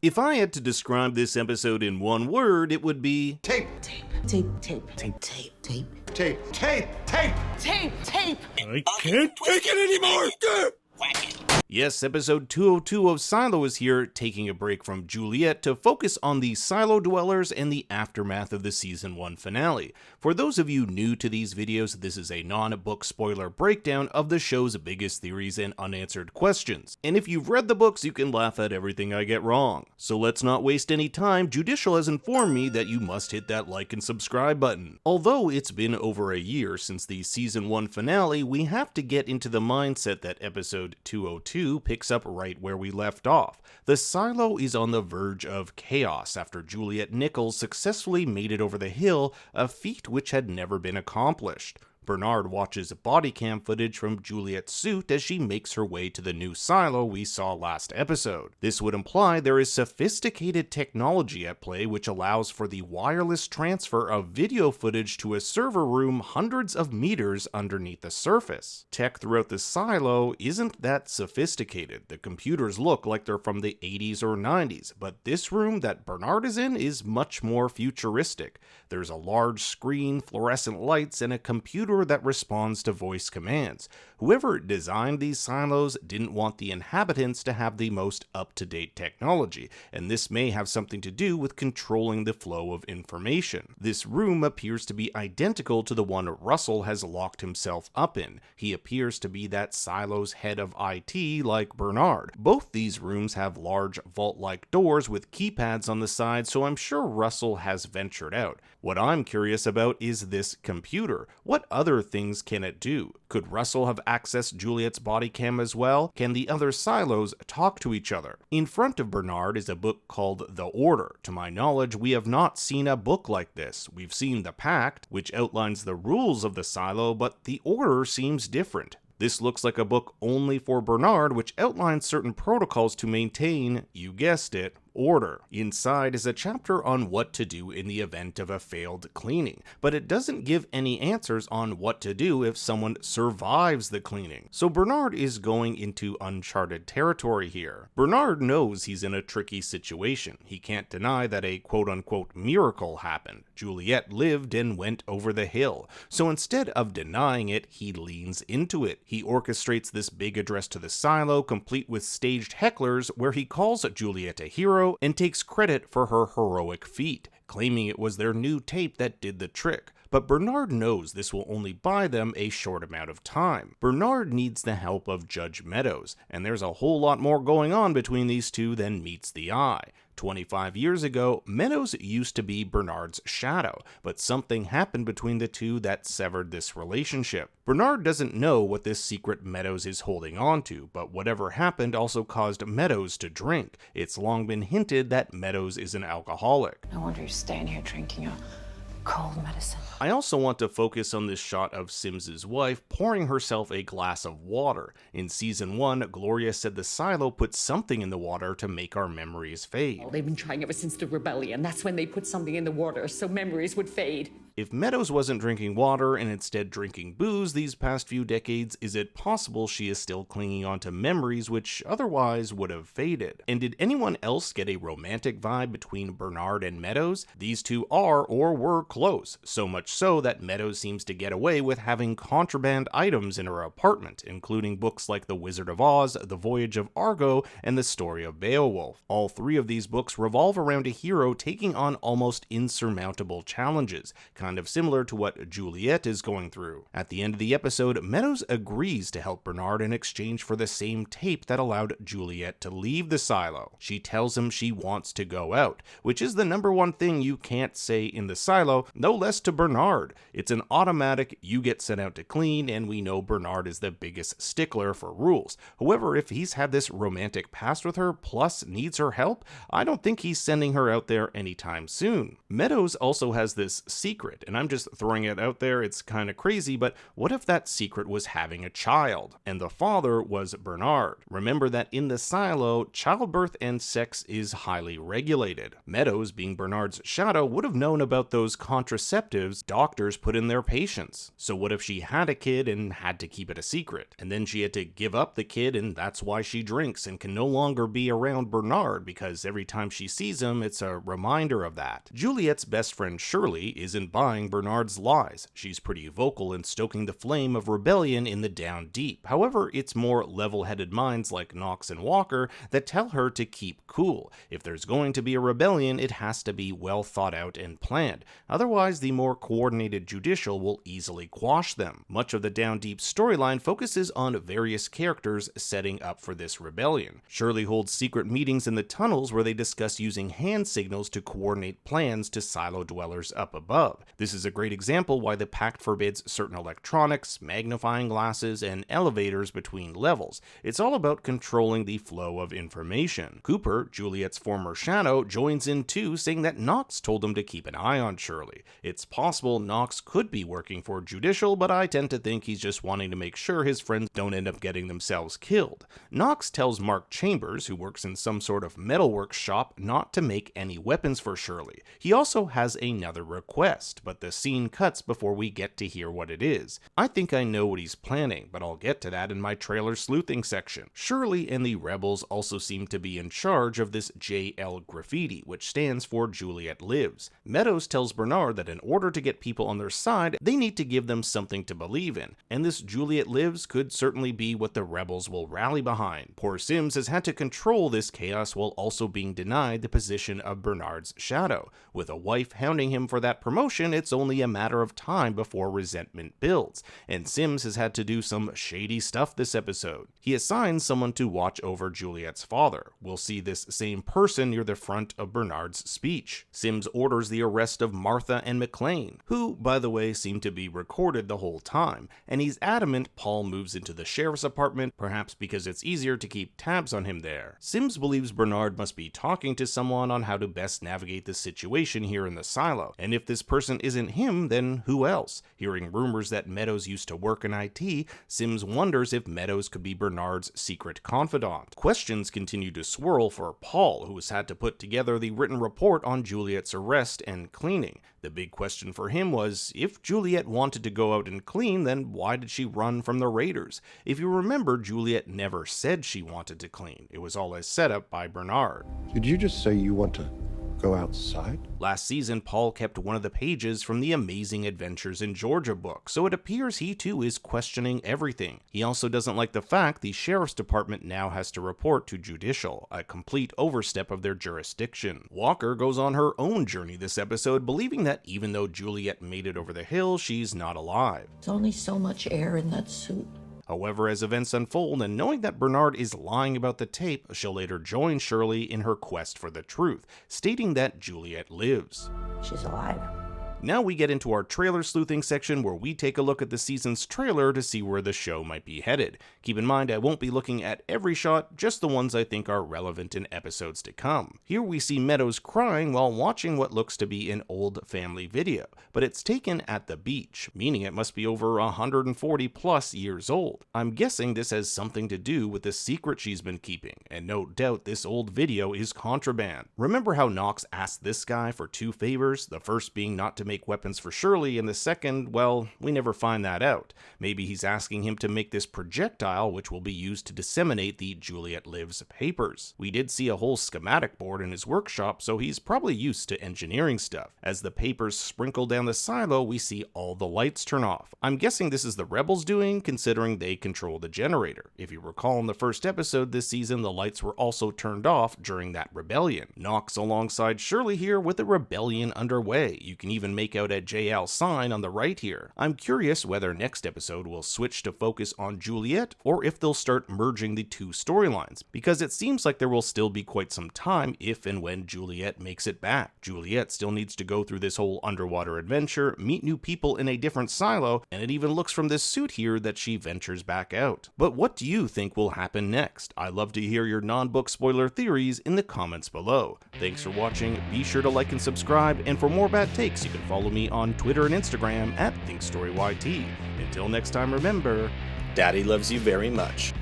If I had to describe this episode in one word, it would be tape. Tape. Tape. Tape. Tape. Tape. Tape. Tape. Tape. Tape. Tape. Tape. I can't take it anymore! Whack it. Yes, episode 202 of Silo is here, taking a break from Juliet to focus on the Silo dwellers and the aftermath of the season 1 finale. For those of you new to these videos, this is a non-book spoiler breakdown of the show's biggest theories and unanswered questions. And if you've read the books, you can laugh at everything I get wrong. So let's not waste any time. Judicial has informed me that you must hit that like and subscribe button. Although it's been over a year since the season 1 finale, we have to get into the mindset that episode 202 picks up right where we left off. The Silo is on the verge of chaos after Juliet Nichols successfully made it over the hill, a feat which had never been accomplished. Bernard watches body cam footage from Juliet's suit as she makes her way to the new silo we saw last episode. This would imply there is sophisticated technology at play which allows for the wireless transfer of video footage to a server room hundreds of meters underneath the surface. Tech throughout the silo isn't that sophisticated. The computers look like they're from the 80s or 90s, but this room that Bernard is in is much more futuristic. There's a large screen, fluorescent lights, and a computer that responds to voice commands. Whoever designed these silos didn't want the inhabitants to have the most up-to-date technology, and this may have something to do with controlling the flow of information. This room appears to be identical to the one Russell has locked himself up in. He appears to be that silo's head of IT like Bernard. Both these rooms have large vault-like doors with keypads on the side, so I'm sure Russell has ventured out. What I'm curious about is this computer. What other things can it do? Could Russell have accessed Juliet's body cam as well? Can the other silos talk to each other? In front of Bernard is a book called The Order. To my knowledge, we have not seen a book like this. We've seen The Pact, which outlines the rules of the silo, but The Order seems different. This looks like a book only for Bernard, which outlines certain protocols to maintain, you guessed it, order. Inside is a chapter on what to do in the event of a failed cleaning, but it doesn't give any answers on what to do if someone survives the cleaning. So Bernard is going into uncharted territory here. Bernard knows he's in a tricky situation. He can't deny that a quote-unquote miracle happened. Juliet lived and went over the hill. So instead of denying it, he leans into it. He orchestrates this big address to the silo, complete with staged hecklers, where he calls Juliet a hero and takes credit for her heroic feat, claiming it was their new tape that did the trick. But Bernard knows this will only buy them a short amount of time. Bernard needs the help of Judge Meadows, and there's a whole lot more going on between these two than meets the eye. 25 years ago, Meadows used to be Bernard's shadow, but something happened between the two that severed this relationship. Bernard doesn't know what this secret Meadows is holding on to, but whatever happened also caused Meadows to drink. It's long been hinted that Meadows is an alcoholic. No wonder you're staying here drinking your cold medicine. I also want to focus on this shot of Sims's wife pouring herself a glass of water. In season 1, Gloria said the silo put something in the water to make our memories fade. They've been trying ever since the rebellion. That's when they put something in the water so memories would fade. If Meadows wasn't drinking water and instead drinking booze these past few decades, is it possible she is still clinging on to memories which otherwise would have faded? And did anyone else get a romantic vibe between Bernard and Meadows? These two are or were close, so much so that Meadows seems to get away with having contraband items in her apartment, including books like The Wizard of Oz, The Voyage of Argo, and The Story of Beowulf. All three of these books revolve around a hero taking on almost insurmountable challenges, kind of similar to what Juliet is going through. At the end of the episode, Meadows agrees to help Bernard in exchange for the same tape that allowed Juliet to leave the silo. She tells him she wants to go out, which is the number one thing you can't say in the silo, no less to Bernard. It's an automatic, you get sent out to clean, and we know Bernard is the biggest stickler for rules. However, if he's had this romantic past with her, plus needs her help, I don't think he's sending her out there anytime soon. Meadows also has this secret. secret, and I'm just throwing it out there, it's kind of crazy, but what if that secret was having a child, and the father was Bernard? Remember that in the silo, childbirth and sex is highly regulated. Meadows, being Bernard's shadow, would have known about those contraceptives doctors put in their patients. So what if she had a kid and had to keep it a secret, and then she had to give up the kid, and that's why she drinks and can no longer be around Bernard, because every time she sees him, it's a reminder of that. Juliet's best friend Shirley isn't buying Bernard's lies. She's pretty vocal in stoking the flame of rebellion in the Down Deep. However, it's more level-headed minds like Knox and Walker that tell her to keep cool. If there's going to be a rebellion, it has to be well thought out and planned. Otherwise, the more coordinated Judicial will easily quash them. Much of the Down Deep storyline focuses on various characters setting up for this rebellion. Shirley holds secret meetings in the tunnels where they discuss using hand signals to coordinate plans to silo dwellers up above. This is a great example why the Pact forbids certain electronics, magnifying glasses, and elevators between levels. It's all about controlling the flow of information. Cooper, Juliet's former shadow, joins in too, saying that Knox told him to keep an eye on Shirley. It's possible Knox could be working for Judicial, but I tend to think he's just wanting to make sure his friends don't end up getting themselves killed. Knox tells Mark Chambers, who works in some sort of metalworks shop, not to make any weapons for Shirley. He also has another request, but the scene cuts before we get to hear what it is. I think I know what he's planning, but I'll get to that in my trailer sleuthing section. Shirley and the rebels also seem to be in charge of this JL graffiti, which stands for Juliet Lives. Meadows tells Bernard that in order to get people on their side, they need to give them something to believe in, and this Juliet Lives could certainly be what the rebels will rally behind. Poor Sims has had to control this chaos while also being denied the position of Bernard's shadow. With a wife hounding him for that promotion, it's only a matter of time before resentment builds, and Sims has had to do some shady stuff this episode. He assigns someone to watch over Juliet's father. We'll see this same person near the front of Bernard's speech. Sims orders the arrest of Martha and McLean, who, by the way, seem to be recorded the whole time, and he's adamant Paul moves into the sheriff's apartment, perhaps because it's easier to keep tabs on him there. Sims believes Bernard must be talking to someone on how to best navigate the situation here in the silo, and if this person isn't him, then who else? Hearing rumors that Meadows used to work in IT, Sims wonders if Meadows could be Bernard's secret confidant. Questions continue to swirl for Paul, who has had to put together the written report on Juliet's arrest and cleaning. The big question for him was, if Juliet wanted to go out and clean, then why did she run from the raiders? If you remember, Juliet never said she wanted to clean. It was all a setup by Bernard. Did you just say you want to go outside? Last season, Paul kept one of the pages from the Amazing Adventures in Georgia book, so it appears he too is questioning everything. He also doesn't like the fact the sheriff's department now has to report to Judicial, a complete overstep of their jurisdiction. Walker goes on her own journey this episode, believing that even though Juliet made it over the hill, she's not alive. There's only so much air in that suit. However, as events unfold and knowing that Bernard is lying about the tape, she'll later join Shirley in her quest for the truth, stating that Juliet lives. She's alive. Now we get into our trailer sleuthing section where we take a look at the season's trailer to see where the show might be headed. Keep in mind I won't be looking at every shot, just the ones I think are relevant in episodes to come. Here we see Meadows crying while watching what looks to be an old family video, but it's taken at the beach, meaning it must be over 140 plus years old. I'm guessing this has something to do with the secret she's been keeping, and no doubt this old video is contraband. Remember how Knox asked this guy for 2 favors, the first being not to make weapons for Shirley, and the second, well, we never find that out. Maybe he's asking him to make this projectile which will be used to disseminate the Juliet Lives papers. We did see a whole schematic board in his workshop, so he's probably used to engineering stuff. As the papers sprinkle down the silo, we see all the lights turn off. I'm guessing this is the rebels doing, considering they control the generator. If you recall in the first episode this season, the lights were also turned off during that rebellion. Knox alongside Shirley here with a rebellion underway. You can even make out a JL sign on the right here. I'm curious whether next episode will switch to focus on Juliet or if they'll start merging the 2 storylines, because it seems like there will still be quite some time if and when Juliet makes it back. Juliet still needs to go through this whole underwater adventure, meet new people in a different silo, and it even looks from this suit here that she ventures back out. But what do you think will happen next? I'd love to hear your non-book spoiler theories in the comments below. Thanks for watching, be sure to like and subscribe, and for more bad takes you can follow follow me on Twitter and Instagram at ThinkStoryYT. Until next time, remember, Daddy loves you very much.